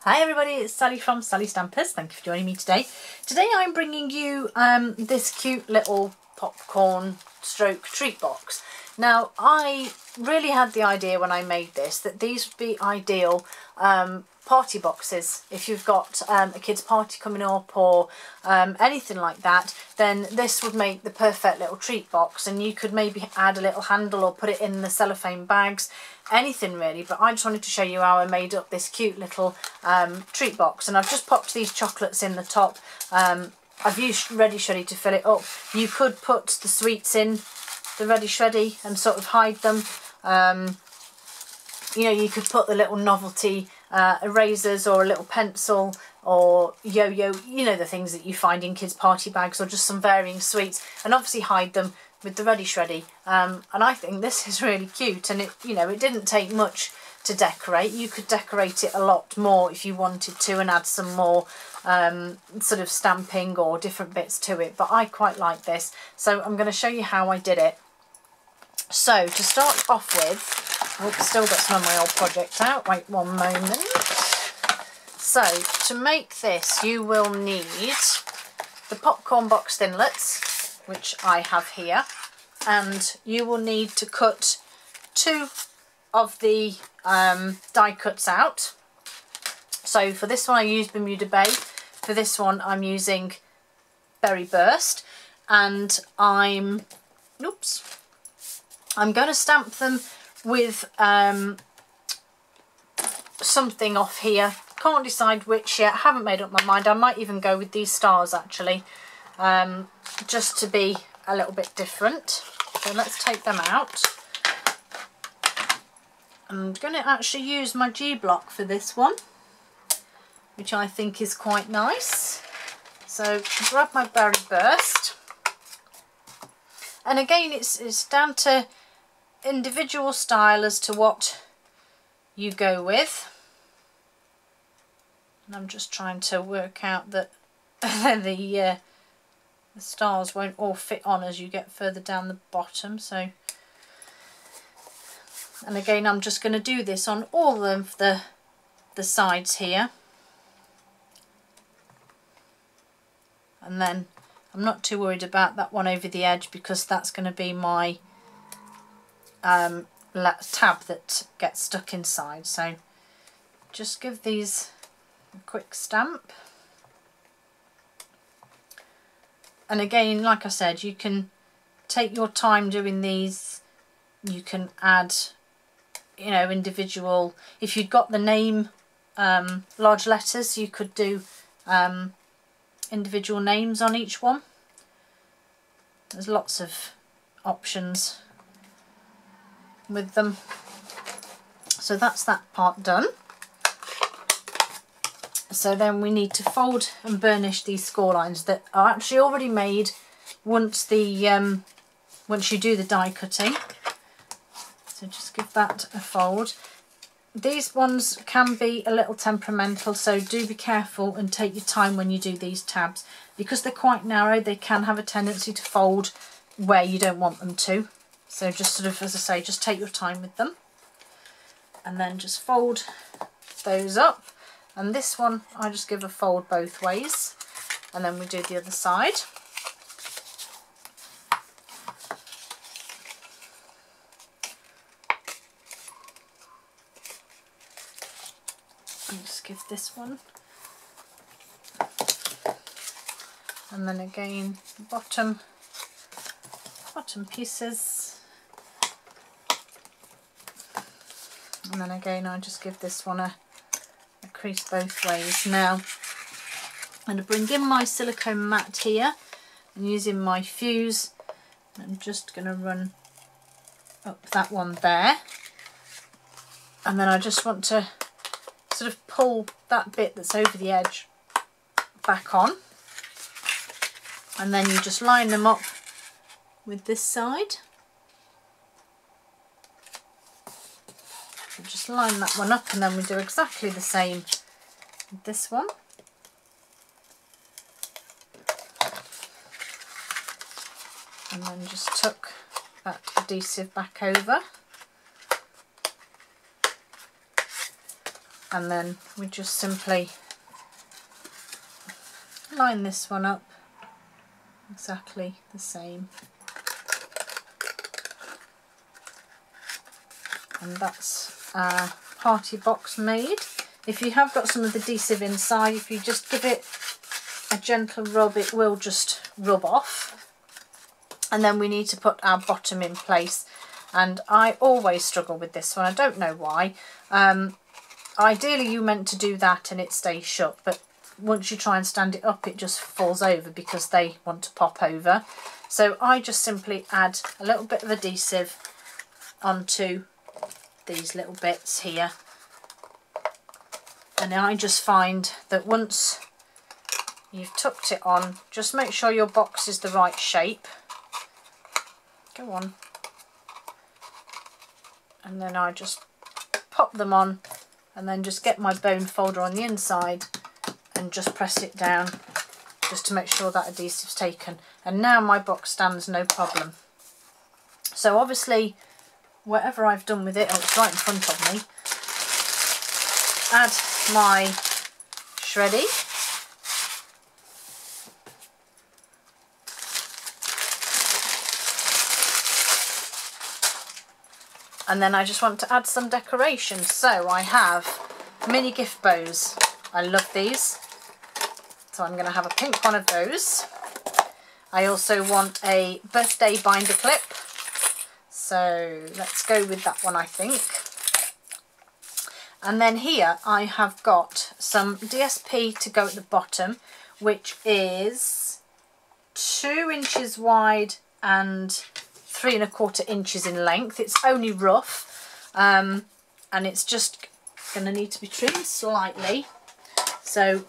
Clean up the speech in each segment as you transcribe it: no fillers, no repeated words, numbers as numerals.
Hi everybody, it's Sally from Sally Stampers. Thank you for joining me today. Today I'm bringing you this cute little popcorn stroke treat box. Now I really had the idea when I made this that these would be ideal party boxes. If you've got a kid's party coming up or anything like that, then this would make the perfect little treat box, and you could maybe add a little handle or put it in the cellophane bags, anything really. But I just wanted to show you how I made up this cute little treat box, and I've just popped these chocolates in the top. I've used Ready Shreddy to fill it up. You could put the sweets in the Ready Shreddy and sort of hide them. You know, you could put the little novelty erasers or a little pencil or yo-yo, you know, the things that you find in kids' party bags, or just some varying sweets, and obviously hide them with the Ready Shreddy. And I think this is really cute, and it, you know, it didn't take much to decorate. You could decorate it a lot more if you wanted to and add some more sort of stamping or different bits to it, but I quite like this, so I'm going to show you how I did it. So to start off with, I've still got some of my old project out, wait one moment. So to make this you will need the popcorn box thinlets, which I have here, and you will need to cut 2 of the die cuts out. So for this one I used Bermuda Bay, for this one I'm using Berry Burst, and I'm going to stamp them with something off here. Can't decide which yet, haven't made up my mind. I might even go with these stars actually, just to be a little bit different. So let's take them out. I'm going to actually use my G block for this one, which I think is quite nice. So grab my Berry Burst, and again it's down to individual style as to what you go with, and I'm just trying to work out that the stars won't all fit on as you get further down the bottom. So, and again I'm just going to do this on all of the sides here, and then I'm not too worried about that one over the edge because that's going to be my tab that gets stuck inside. So just give these a quick stamp, and again, like I said, you can take your time doing these. You can add, you know, individual, if you've got the name large letters, you could do individual names on each one. There's lots of options with them. So that's that part done. So then we need to fold and burnish these score lines that are actually already made once the once you do the die cutting. So just give that a fold. These ones can be a little temperamental, so do be careful and take your time when you do these tabs, because they're quite narrow. They can have a tendency to fold where you don't want them to. So just sort of, as I say, just take your time with them, and then just fold those up. And this one I just give a fold both ways, and then we do the other side. And just give this one, and then again bottom pieces, and then again I just give this one a crease both ways. Now I'm going to bring in my silicone mat here and using my fuse, I'm just going to run up that one there, and then I just want to sort of pull that bit that's over the edge back on, and then you just line them up with this side. So just line that one up, and then we do exactly the same with this one. And then just tuck that adhesive back over. and then we just simply line this one up exactly the same, and that's our party box made. If you have got some of the adhesive inside, if you just give it a gentle rub, it will just rub off. And then we need to put our bottom in place, and I always struggle with this one. I don't know why. Ideally you meant to do that and it stays shut, but once you try and stand it up, it just falls over because they want to pop over. So I just simply add a little bit of adhesive onto these little bits here, and I just find that once you've tucked it on, just make sure your box is the right shape. Go on. And then I just pop them on, and then just get my bone folder on the inside and just press it down just to make sure that adhesive's taken. And now my box stands no problem. So obviously whatever I've done with it, oh, it's right in front of me, add my shreddy. And then I just want to add some decoration. So I have mini gift bows. I love these. So I'm going to have a pink one of those. I also want a birthday binder clip. So let's go with that one, I think. And then here I have got some DSP to go at the bottom, which is 2 inches wide and 3 1/4 inches in length. It's only rough, and it's just going to need to be trimmed slightly. So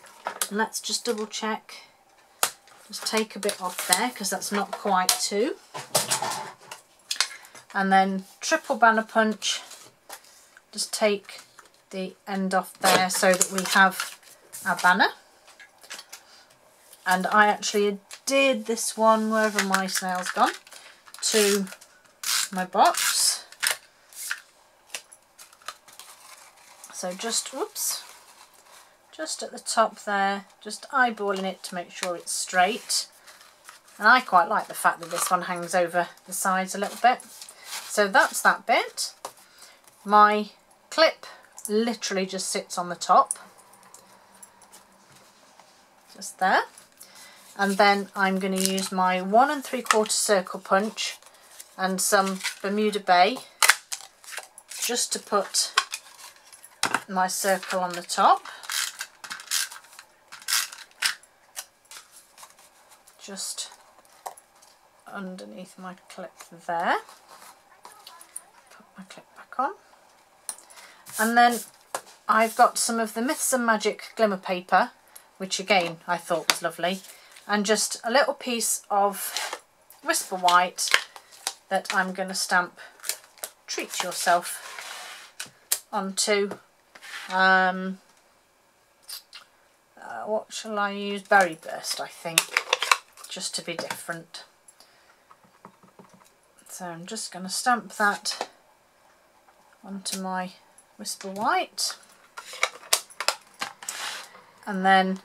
let's just double check. Just take a bit off there because that's not quite 2. And then triple banner punch. Just take the end off there so that we have our banner. And I actually adhered this one, wherever my snail's gone, to my box. So just, whoops, just at the top there, just eyeballing it to make sure it's straight. And I quite like the fact that this one hangs over the sides a little bit. So that's that bit. My clip literally just sits on the top, just there. And then I'm going to use my 1 3/4 circle punch and some Bermuda Bay just to put my circle on the top. Just underneath my clip there. Put my clip back on. And then I've got some of the Myths and Magic glimmer paper, which again I thought was lovely, and just a little piece of Whisper White that I'm going to stamp Treat Yourself onto, what shall I use? Berry Burst, I think, just to be different. So I'm just going to stamp that onto my Whisper White, and then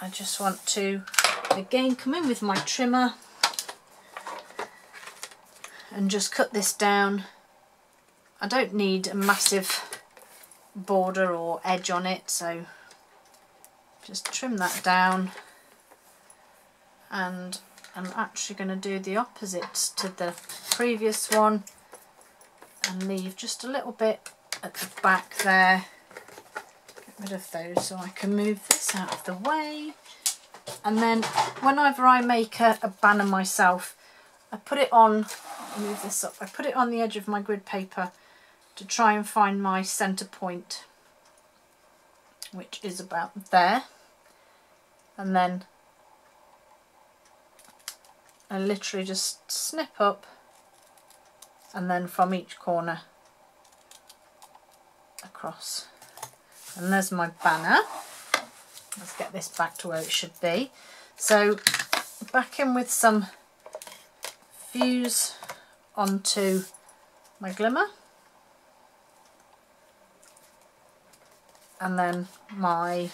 I just want to again come in with my trimmer and just cut this down. I don't need a massive border or edge on it, so just trim that down, and I'm actually going to do the opposite to the previous one and leave just a little bit at the back there. Get rid of those so I can move this out of the way. And then whenever I make a banner myself, I put it on, move this up, I put it on the edge of my grid paper to try and find my centre point, which is about there. And then I literally just snip up, and then from each corner across. And there's my banner. Let's get this back to where it should be. So back in with some fuse onto my glimmer. And then might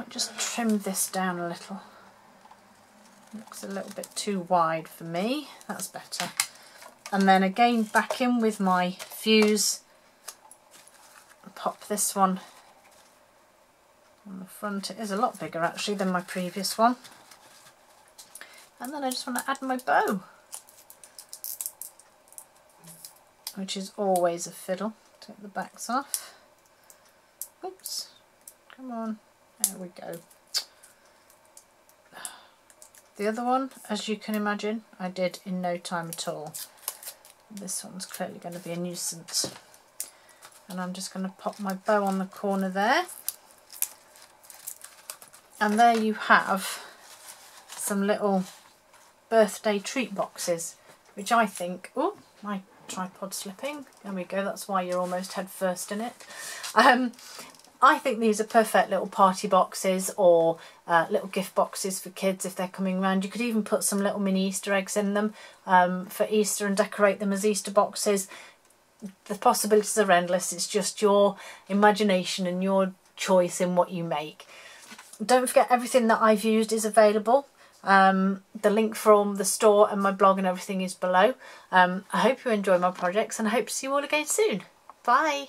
just trim this down a little. Looks a little bit too wide for me. That's better. And then again back in with my fuse. Pop this one on the front. It is a lot bigger actually than my previous one. And then I just want to add my bow, which is always a fiddle. Take the backs off. Oops, come on, there we go. The other one, as you can imagine, I did in no time at all. This one's clearly going to be a nuisance. And I'm just going to pop my bow on the corner there. And there you have some little birthday treat boxes, which I think, oh, my tripod slipping, there we go, that's why you're almost head first in it. I think these are perfect little party boxes or little gift boxes for kids if they're coming around. You could even put some little mini Easter eggs in them for Easter and decorate them as Easter boxes. The possibilities are endless. It's just your imagination and your choice in what you make. Don't forget, everything that I've used is available. The link from the store and my blog and everything is below. I hope you enjoy my projects and I hope to see you all again soon. Bye!